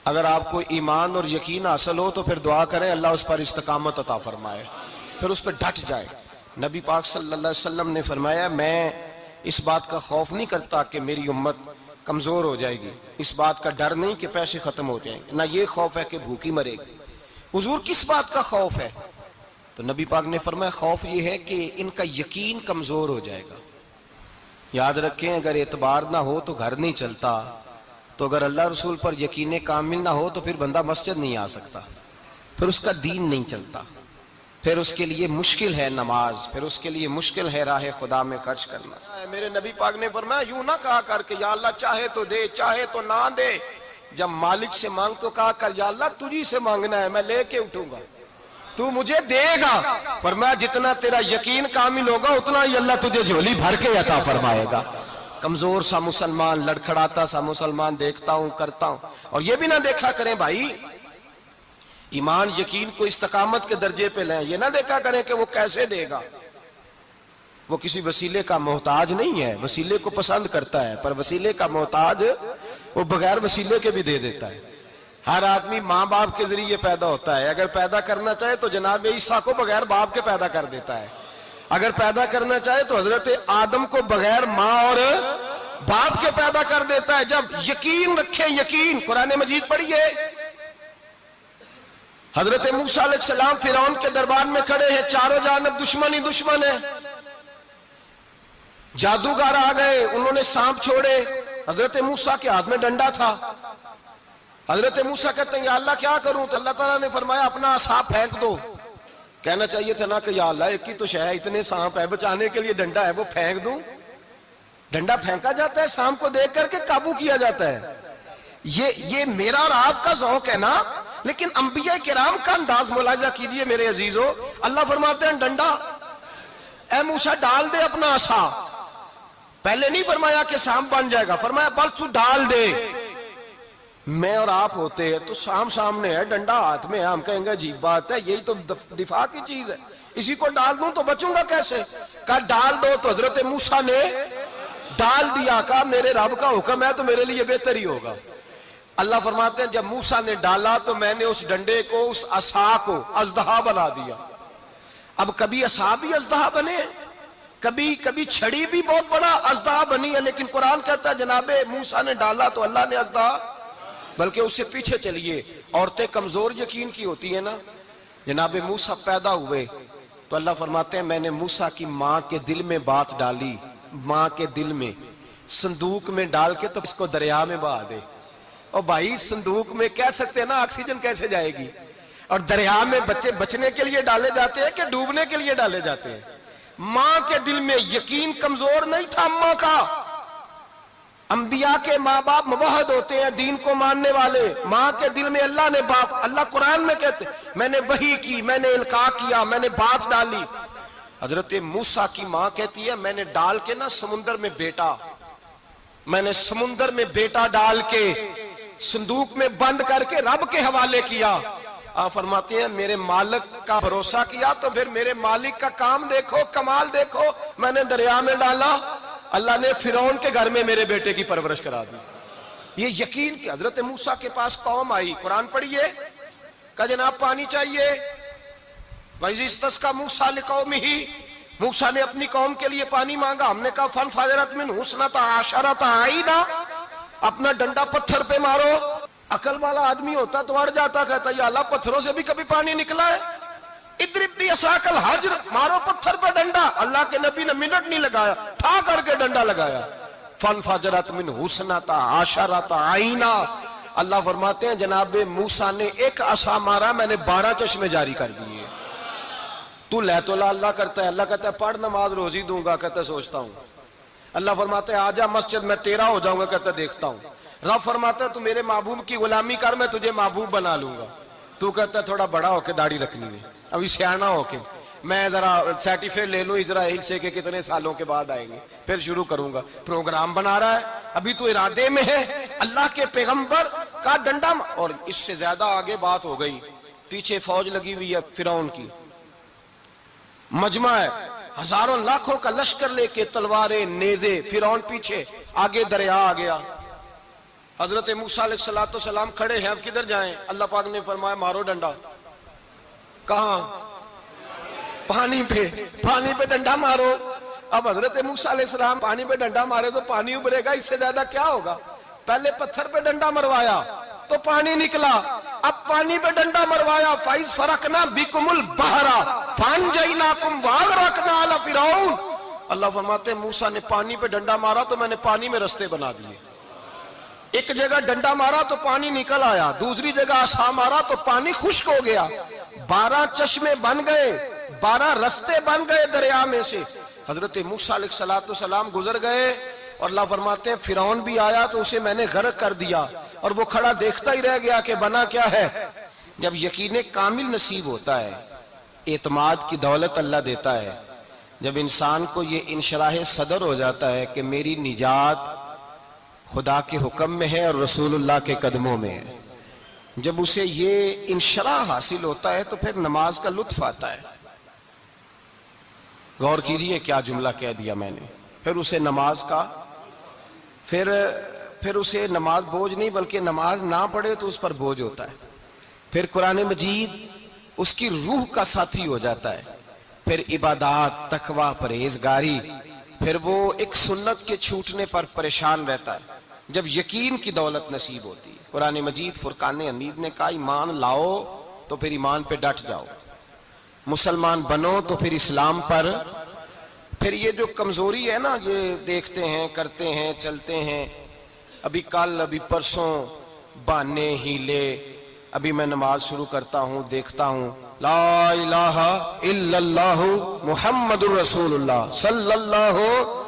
اگر آپ کو ایمان اور یقین حاصل ہو تو پھر دعا کریں اللہ اس پر استقامت عطا فرمائے، پھر اس پہ ڈٹ جائے۔ نبی پاک صلی اللہ علیہ وسلم نے فرمایا میں اس بات کا خوف نہیں کرتا کہ میری امت کمزور ہو جائے گی، اس بات کا ڈر نہیں کہ پیسے ختم ہو جائیں، نہ یہ خوف ہے کہ بھوکی مرے گی۔ حضور کس بات کا خوف ہے؟ تو نبی پاک نے فرمایا خوف یہ ہے کہ ان کا یقین کمزور ہو جائے گا۔ یاد رکھیں اگر اعتبار نہ ہو تو گھر نہیں چلتا، تو اگر اللہ رسول پر یقین کامل نہ ہو تو پھر بندہ مسجد نہیں آ سکتا، پھر اس کا دین نہیں چلتا، پھر اس کے لیے مشکل ہے نماز، پھر اس کے لیے مشکل ہے راہ خدا میں خرچ کرنا۔ میرے نبی پاک نے فرمایا یوں نہ کہا کر کہ یا اللہ چاہے تو دے چاہے تو نہ دے، جب مالک سے مانگ تو کہا کر یا اللہ تجھی سے مانگنا ہے، میں لے کے اٹھوں گا، تو مجھے دے گا۔ فرمایا جتنا تیرا یقین کامل ہوگا اتنا ہی اللہ تجھے جھولی بھر کے عطا فرمائے گا۔ کمزور سا مسلمان، لڑکھڑاتا سا مسلمان دیکھتا ہوں کرتا ہوں، اور یہ بھی نہ دیکھا کریں بھائی ایمان یقین کو استقامت کے درجے پہ لیں، یہ نہ دیکھا کریں کہ وہ کیسے دے گا، وہ کسی وسیلے کا محتاج نہیں ہے، وسیلے کو پسند کرتا ہے، پر وسیلے کا محتاج وہ بغیر وسیلے کے بھی دے دیتا ہے۔ ہر آدمی ماں باپ کے ذریعے پیدا ہوتا ہے، اگر پیدا کرنا چاہے تو جناب عیسیٰ کو بغیر باپ کے پیدا کر دیتا ہے، اگر پیدا کرنا چاہے تو حضرت آدم کو بغیر ماں اور باپ کے پیدا کر دیتا ہے۔ جب یقین رکھیں، یقین، قرآن مجید پڑھیے، حضرت موسیٰ علیہ السلام فرعون کے دربار میں کھڑے ہیں، چاروں جانب دشمن ہی دشمن ہے، جادوگر آ گئے، انہوں نے سانپ چھوڑے، حضرت موسیٰ کے ہاتھ میں ڈنڈا تھا، حضرت موسیٰ کہتے ہیں یا اللہ کیا کروں؟ تو اللہ تعالیٰ نے فرمایا اپنا عصا پھینک دو۔ کہنا چاہیے تھا نا کہ یا اللہ ایک ہی تو شے ہے، اتنے سانپ ہے، بچانے کے لیے ڈنڈا ہے وہ پھینک دوں؟ ڈنڈا پھینکا جاتا ہے، سانپ کو دیکھ کر کے قابو کیا جاتا ہے۔ یہ میرا اور آپ کا ذوق ہے نا، لیکن انبیاء کرام کا انداز ملاحظہ کیجئے میرے عزیزو۔ اللہ فرماتے ہیں ڈنڈا، اے موسیٰ ڈال دے اپنا عصا، پہلے نہیں فرمایا کہ سانپ بن جائے گا، فرمایا بس تو ڈال دے۔ میں اور آپ ہوتے ہیں تو سامنے ہے، ڈنڈا ہاتھ میں ہے، ہم کہیں گے عجیب بات ہے، یہی تو دفاع کی چیز ہے، اسی کو ڈال دوں تو بچوں گا کیسے؟ کہا ڈال دو، تو حضرت موسیٰ نے ڈال دیا، کہا میرے رب کا حکم ہے تو میرے لیے بہتر ہی ہوگا۔ اللہ فرماتے ہیں جب موسیٰ نے ڈالا تو میں نے اس ڈنڈے کو، اس عصا کو اژدہا بنا دیا۔ اب کبھی عصا بھی اژدہا بنے، کبھی چھڑی بھی بہت بڑا اژدہا بنی ہے، لیکن قرآن کہتا ہے جناب موسیٰ نے ڈالا تو اللہ نے اژدہا، بلکہ اس سے پیچھے چلیے، عورتیں کمزور یقین کی ہوتی ہیں نا، جناب موسیٰ پیدا ہوئے تو اللہ فرماتے ہیں میں نے موسیٰ کی ماں کے دل میں بات ڈالی، ماں کے دل میں، صندوق میں ڈال کے تو اس کو دریا میں بہا دے۔ اور بھائی صندوق میں کہہ سکتے ہیں نا آکسیجن کیسے جائے گی، اور دریا میں بچے بچنے کے لیے ڈالے جاتے ہیں کہ ڈوبنے کے لیے ڈالے جاتے ہیں؟ ماں کے دل میں یقین کمزور نہیں تھا اماں کا۔ انبیاء کے ماں باپ موحد ہوتے ہیں، دین کو ماننے والے، ماں کے دل میں اللہ نے بات، اللہ قرآن میں کہتے میں نے وحی کی، میں نے القاء کیا، میں نے بات ڈالی۔ حضرت موسیٰ کی ماں کہتی ہے میں نے ڈال کے نا سمندر میں بیٹا، میں نے سمندر میں بیٹا ڈال کے صندوق میں بند کر کے رب کے حوالے کیا۔ آپ فرماتے ہیں میرے مالک کا بھروسہ کیا تو پھر میرے مالک کا کام دیکھو، کمال دیکھو، میں نے دریا میں ڈالا، اللہ نے فرعون کے گھر میں میرے بیٹے کی پرورش کرا دی۔ یہ یقین کہ حضرت موسیٰ کے پاس قوم آئی، قرآن پڑھیے، کہا جناب پانی چاہیے، وَإِذِ اسْتَسْقَىٰ مُوسَىٰ لِقَوْمِهِ، موسیٰ نے اپنی قوم کے لیے پانی مانگا، ہم نے کہا فَانْفَجَرَتْ مِنْهُ اثْنَتَا عَشَرَةَ عَيْنًا، اپنا ڈنڈا پتھر پہ مارو۔ عقل والا آدمی ہوتا تو اڑ جاتا، کہتا یا اللہ پتھروں سے بھی کبھی پانی نکلا ہے؟ اضرب بعصاک الحجر، مارو پتھر پہ ڈنڈا۔ اللہ کے نبی نے منٹ نہیں لگایا، ٹھا کر کے ڈنڈا لگایا، فَانْفَجَرَتْ مِنْهُ اثْنَتَا عَشَرَةَ عَيْنًا۔ اللہ فرماتے ہیں جناب موسیٰ نے ایک عصا مارا، میں نے 12 چشمے جاری کر دیے۔ تو لے تو لا اللہ کرتا ہے، اللہ کہتا ہے پڑھ نماز روزی دوں گا، کہتا ہے سوچتا ہوں۔ اللہ فرماتا ہے آجا مسجد میں تیرا ہو جاؤں گا، کہتا ہے دیکھتا ہوں۔ رب فرماتا ہے تو میرے محبوب کی غلامی کر، میں تجھے محبوب بنا لوں گا۔ تو کہتا ہے تھوڑا بڑا ہو کے داڑھی رکھنی ہے، ابھی سیانہ ہو کے میں ذرا سرٹیفکیٹ لے لوں اسرائیل سے کہ کتنے سالوں کے بعد آئیں گے، پھر شروع کروں گا۔ پروگرام بنا رہا ہے، ابھی تو ارادے میں ہے۔ اللہ کے پیغمبر کا ڈنڈا، اور اس سے زیادہ آگے بات ہو گئی، پیچھے فوج لگی ہوئی ہے فرعون کی، مجمع ہے، ہزاروں لاکھوں کا لشکر لے کے، تلواریں نیزے، فرعون پیچھے، آگے دریا آ گیا۔ حضرت موسیٰ علیہ السلام کھڑے ہیں، اب کدھر جائیں؟ اللہ پاک نے فرمایا مارو ڈنڈا۔ کہاں؟ پانی پہ ڈنڈا مارو۔ اب حضرت موسیٰ علیہ السلام پانی پہ ڈنڈا مارے تو پانی ابھرے گا، اس سے زیادہ کیا ہوگا؟ پہلے پتھر پہ ڈنڈا مروایا تو پانی نکلا، اب پانی پہ ڈنڈا مروایا، فَإِذْ فَرَقْنَا بِكُمُ الْبَحْرَ فَأَنْجَيْنَاكُمْ وَأَغْرَقْنَا آلَ فِرْعَوْنَ۔ اللہ فرماتے ہیں موسیٰ نے پانی پہ ڈنڈا مارا تو میں نے پانی میں رستے بنا دیے۔ ایک جگہ ڈنڈا مارا تو پانی نکل آیا، دوسری جگہ عصا مارا تو پانی خشک ہو گیا، 12 چشمے بن گئے، 12 رستے بن گئے دریا میں سے۔ حضرت موسیٰ علیہ السلام گزر گئے اور اللہ فرماتے ہیں فرعون بھی آیا تو اسے میں نے غرق کر دیا، اور وہ کھڑا دیکھتا ہی رہ گیا کہ بنا کیا ہے۔ جب یقین کامل نصیب ہوتا ہے، اعتماد کی دولت اللہ دیتا ہے، جب انسان کو یہ انشراح صدر ہو جاتا ہے کہ میری نجات خدا کے حکم میں ہے اور رسول اللہ کے قدموں میں ہے، جب اسے یہ انشراح حاصل ہوتا ہے تو پھر نماز کا لطف آتا ہے۔ غور کیجئے کیا جملہ کہہ دیا میں نے، پھر اسے نماز کا پھر اسے نماز بوجھ نہیں بلکہ نماز نہ پڑھے تو اس پر بوجھ ہوتا ہے، پھر قرآن مجید اس کی روح کا ساتھی ہو جاتا ہے، پھر عبادات، تقوی، پرہیزگاری، پھر وہ ایک سنت کے چھوٹنے پر پریشان رہتا ہے جب یقین کی دولت نصیب ہوتی ہے۔ قرآن مجید فرقان حمید نے کہا ایمان لاؤ تو پھر ایمان پہ ڈٹ جاؤ، مسلمان بنو تو پھر اسلام پر۔ پھر یہ جو کمزوری ہے نا، یہ دیکھتے ہیں، کرتے ہیں، چلتے ہیں، ابھی کل ابھی پرسوں بہانے ہیلے، ابھی میں نماز شروع کرتا ہوں دیکھتا ہوں لا الہ الا اللہ محمد الرسول اللہ صلی اللہ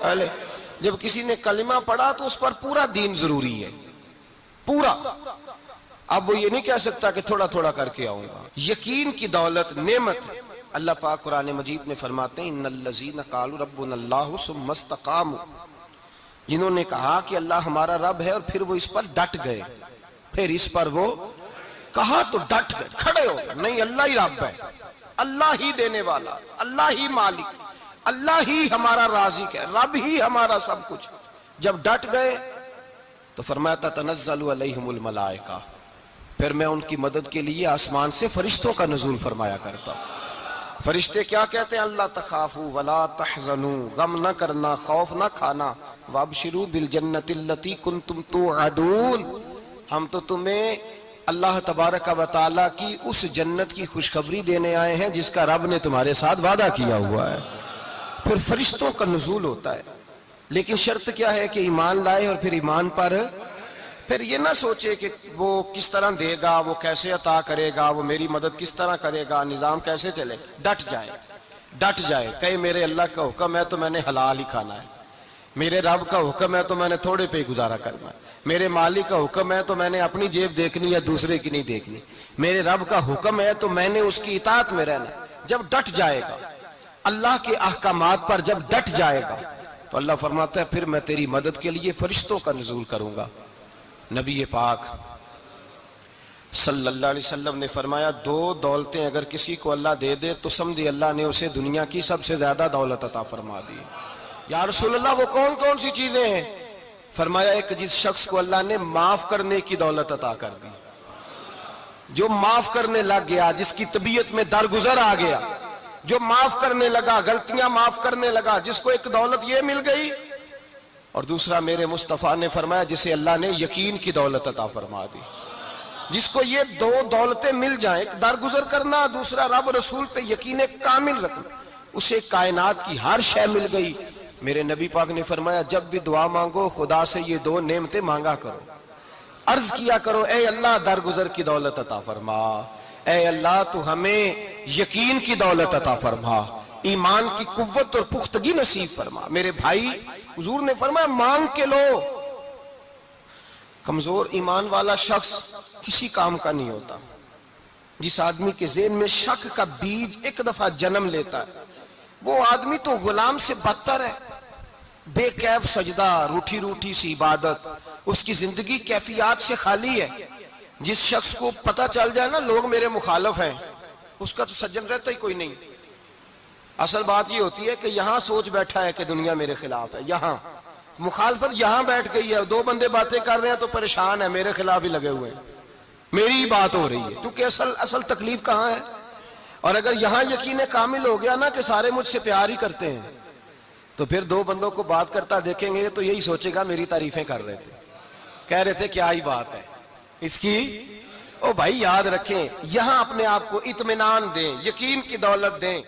علیہ، جب کسی نے کلمہ پڑھا تو اس پر پورا دین ضروری ہے، پورا۔ اب وہ یہ نہیں کہہ سکتا کہ تھوڑا تھوڑا کر کے آؤں گا۔ یقین کی دولت نعمت ہے۔ اللہ پاک قرآن مجید میں فرماتے ہیں ان الذین قالوا ربنا اللہ ثم استقاموا، جنہوں نے کہا کہ اللہ ہمارا رب ہے اور پھر وہ اس پر ڈٹ گئے، پھر اس پر وہ کہا تو ڈٹ گئے، کھڑے ہو گئے، نہیں اللہ ہی رب ہے، اللہ ہی دینے والا، اللہ ہی مالک، اللہ ہی ہمارا رازق ہے، رب ہی ہمارا سب کچھ۔ جب ڈٹ گئے تو فرمایا تتنزل علیہم الملائکہ، پھر میں ان کی مدد کے لیے آسمان سے فرشتوں کا نزول فرمایا کرتا ہوں۔ فرشتے کیا کہتے ہیں؟ اللہ تخافوا ولا تحزنوا، غم نہ کرنا، خوف نہ کھانا، وابشروا بالجنۃ التی کنتم توعدون، ہم تو تمہیں اللہ تبارک و تعالیٰ کی اس جنت کی خوشخبری دینے آئے ہیں جس کا رب نے تمہارے ساتھ وعدہ کیا ہوا ہے۔ پھر فرشتوں کا نزول ہوتا ہے، لیکن شرط کیا ہے کہ ایمان لائے، اور پھر ایمان پر پھر یہ نہ سوچے کہ وہ کس طرح دے گا، وہ کیسے عطا کرے گا، وہ میری مدد کس طرح کرے گا، نظام کیسے چلے، ڈٹ جائے، کہے میرے اللہ کا حکم ہے تو میں نے حلال ہی کھانا ہے، میرے رب کا حکم ہے تو میں نے تھوڑے پہ گزارا کرنا ہے، میرے مالک کا حکم ہے تو میں نے اپنی جیب دیکھنی یا دوسرے کی نہیں دیکھنی، میرے رب کا حکم ہے تو میں نے اس کی اطاعت میں رہنا۔ جب ڈٹ جائے گا اللہ کے احکامات پر، جب ڈٹ جائے گا تو اللہ فرماتا ہے پھر میں تیری مدد کے لیے فرشتوں کا نزول کروں گا۔ نبی پاک صلی اللہ علیہ وسلم نے فرمایا 2 دولتیں اگر کسی کو اللہ دے دے تو سمجھے اللہ نے اسے دنیا کی سب سے زیادہ دولت عطا فرما دی۔ یا رسول اللہ وہ کون کون سی چیزیں ہیں؟ فرمایا ایک جس شخص کو اللہ نے معاف کرنے کی دولت عطا کر دی، جو معاف کرنے لگ گیا، جس کی طبیعت میں درگزر آ گیا، جو معاف کرنے لگا، غلطیاں معاف کرنے لگا، جس کو ایک دولت یہ مل گئی، اور دوسرا میرے مصطفیٰ نے فرمایا جسے اللہ نے یقین کی دولت عطا فرما دی۔ جس کو یہ 2 دولتیں مل جائیں، ایک درگزر کرنا، دوسرا رب رسول پہ یقین کامل رکھنا، اسے کائنات کی ہر شے مل گئی۔ میرے نبی پاک نے فرمایا جب بھی دعا مانگو خدا سے یہ 2 نعمتیں مانگا کرو، عرض کیا کرو اے اللہ درگزر کی دولت عطا فرما، اے اللہ تو ہمیں یقین کی دولت عطا فرما، ایمان کی قوت اور پختگی نصیب فرما۔ میرے بھائی حضور نے فرمایا مانگ کے لو۔ کمزور ایمان والا شخص کسی کام کا نہیں ہوتا۔ جس آدمی کے ذہن میں شک کا بیج ایک دفعہ جنم لیتا ہے وہ آدمی تو غلام سے بدتر ہے۔ بے کیف سجدہ، روٹھی روٹھی سی عبادت، اس کی زندگی کیفیات سے خالی ہے۔ جس شخص کو پتہ چل جائے نا لوگ میرے مخالف ہیں، اس کا تو سجن رہتا ہی کوئی نہیں۔ اصل بات یہ ہوتی ہے کہ یہاں سوچ بیٹھا ہے کہ دنیا میرے خلاف ہے، یہاں مخالفت یہاں بیٹھ گئی ہے، دو بندے باتیں کر رہے ہیں تو پریشان ہے، میرے خلاف ہی لگے ہوئے ہیں، میری ہی بات ہو رہی ہے، کیونکہ اصل تکلیف کہاں ہے؟ اور اگر یہاں یقین کامل ہو گیا نا کہ سارے مجھ سے پیار ہی کرتے ہیں، تو پھر دو بندوں کو بات کرتا دیکھیں گے تو یہی سوچے گا میری تعریفیں کر رہے تھے، کہہ رہے تھے کیا ہی بات ہے اس کی۔ او بھائی یاد رکھیں، یہاں اپنے آپ کو اطمینان دیں، یقین کی دولت دیں۔